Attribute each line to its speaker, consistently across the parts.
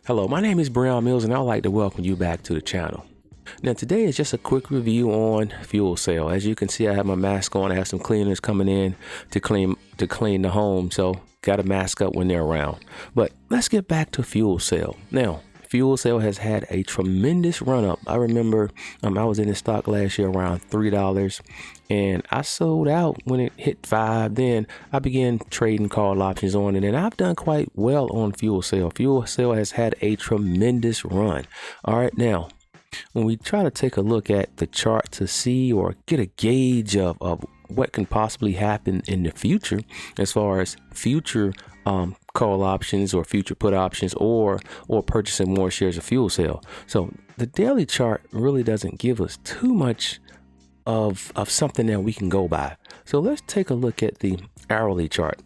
Speaker 1: Hello, my name is Brown Mills and I'd like to welcome you back to the channel. Now today is just a quick review on fuel cell. As you can see, I have my mask on. I have some cleaners coming in to clean the home, so got to mask up when they're around. But let's get back to fuel cell. Now, fuel cell has had a tremendous run up. I remember I was in the stock last year around $3 and I sold out when it hit $5. Then I began trading call options on it, and I've done quite well on fuel cell. Fuel cell has had a tremendous run. All right, now when we try to take a look at the chart to see or get a gauge of what can possibly happen in the future as far as future call options or future put options or purchasing more shares of fuel cell. So the daily chart really doesn't give us too much of something that we can go by. So let's take a look at the hourly chart.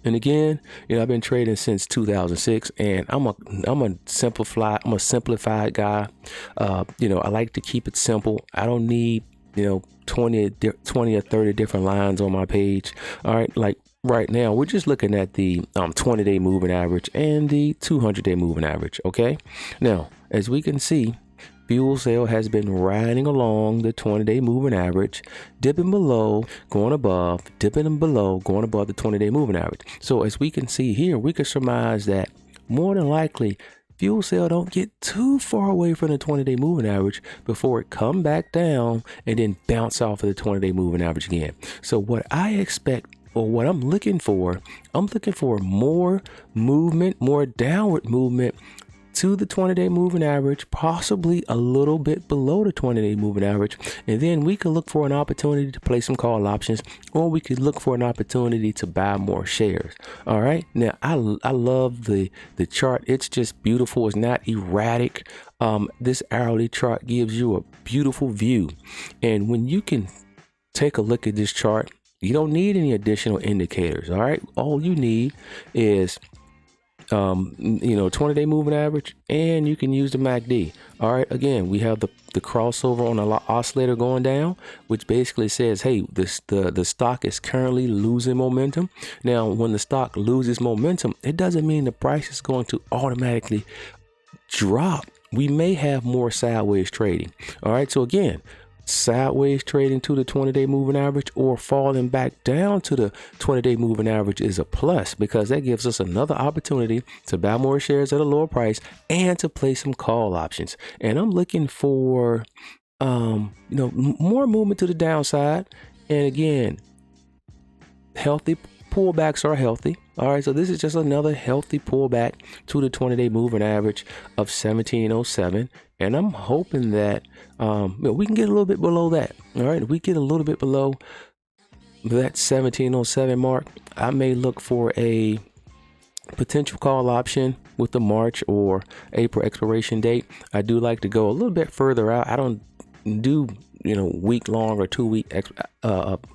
Speaker 1: And again, I've been trading since 2006, and I'm a simplified guy. I like to keep it simple. I don't need 20 or 30 different lines on my page. All right, like right now we're just looking at the 20-day moving average and the 200-day moving average. Okay, now as we can see, fuel cell has been riding along the 20-day moving average, dipping below, going above, dipping below, going above the 20-day moving average. So as we can see here, we can surmise that more than likely fuel cell don't get too far away from the 20-day moving average before it come back down and then bounce off of the 20-day moving average again. So what I expect, or what I'm looking for more movement, more downward movement to the 20-day moving average, possibly a little bit below the 20-day moving average. And then we could look for an opportunity to play some call options, or we could look for an opportunity to buy more shares. All right. Now, I love the chart. It's just beautiful. It's not erratic. This hourly chart gives you a beautiful view. And when you can take a look at this chart, you don't need any additional indicators. All right. All you need is 20-day moving average, and you can use the MACD. All right, again, we have the crossover on the oscillator going down, which basically says, hey, the stock is currently losing momentum. Now, when the stock loses momentum, it doesn't mean the price is going to automatically drop. We may have more sideways trading. All right, so again, sideways trading to the 20-day moving average or falling back down to the 20-day moving average is a plus, because that gives us another opportunity to buy more shares at a lower price and to play some call options. And I'm looking for more movement to the downside. And again, healthy pullbacks are healthy. All right, so this is just another healthy pullback to the 20-day moving average of 1707, and I'm hoping that we can get a little bit below that. All right, if we get a little bit below that 1707 mark, I may look for a potential call option with the March or April expiration date. I do like to go a little bit further out. I don't do week long or 2 week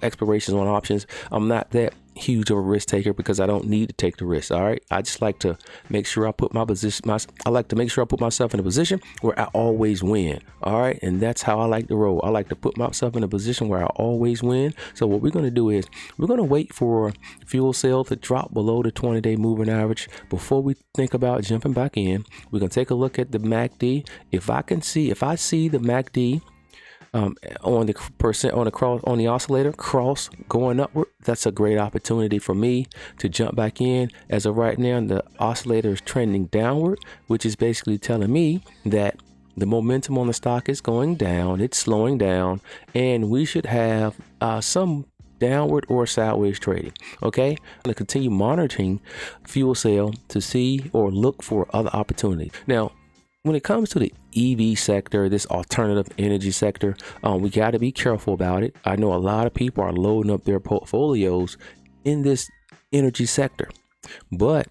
Speaker 1: expirations on options. I'm not that huge of a risk taker because I don't need to take the risk. All right, I just like to make sure I put I like to make sure I put myself in a position where I always win. All right, and that's how I like to roll. I like to put myself in a position where I always win. So what we're going to do is we're going to wait for fuel cell to drop below the 20-day moving average before we think about jumping back in. We're going to take a look at the MACD. If I see the MACD on the oscillator cross going upward, that's a great opportunity for me to jump back in. As of right now, the oscillator is trending downward, which is basically telling me that the momentum on the stock is going down, it's slowing down, and we should have some downward or sideways trading. Okay, I'm going to continue monitoring fuel cell to see or look for other opportunities. Now, when it comes to the EV sector, this alternative energy sector, we got to be careful about it. I know a lot of people are loading up their portfolios in this energy sector, but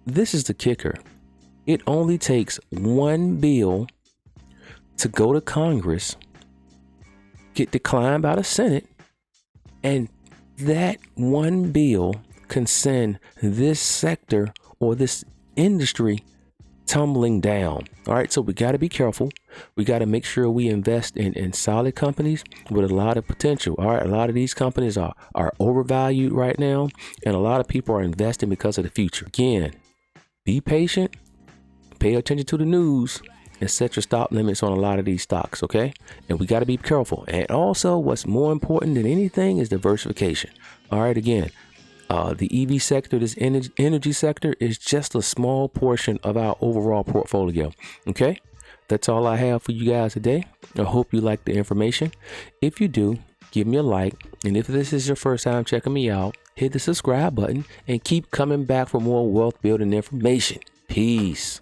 Speaker 1: this is the kicker. It only takes one bill to go to Congress, get declined by the Senate, and that one bill can send this sector or this industry tumbling down. All right, so we got to be careful. We got to make sure we invest in solid companies with a lot of potential. All right, a lot of these companies are overvalued right now, and a lot of people are investing because of the future. Again, be patient, pay attention to the news and set your stop limits on a lot of these stocks, okay? And we got to be careful. And also, what's more important than anything is diversification. All right, again, the EV sector, this energy sector, is just a small portion of our overall portfolio, okay? That's all I have for you guys today. I hope you like the information. If you do, give me a like. And if this is your first time checking me out, hit the subscribe button and keep coming back for more wealth building information. Peace.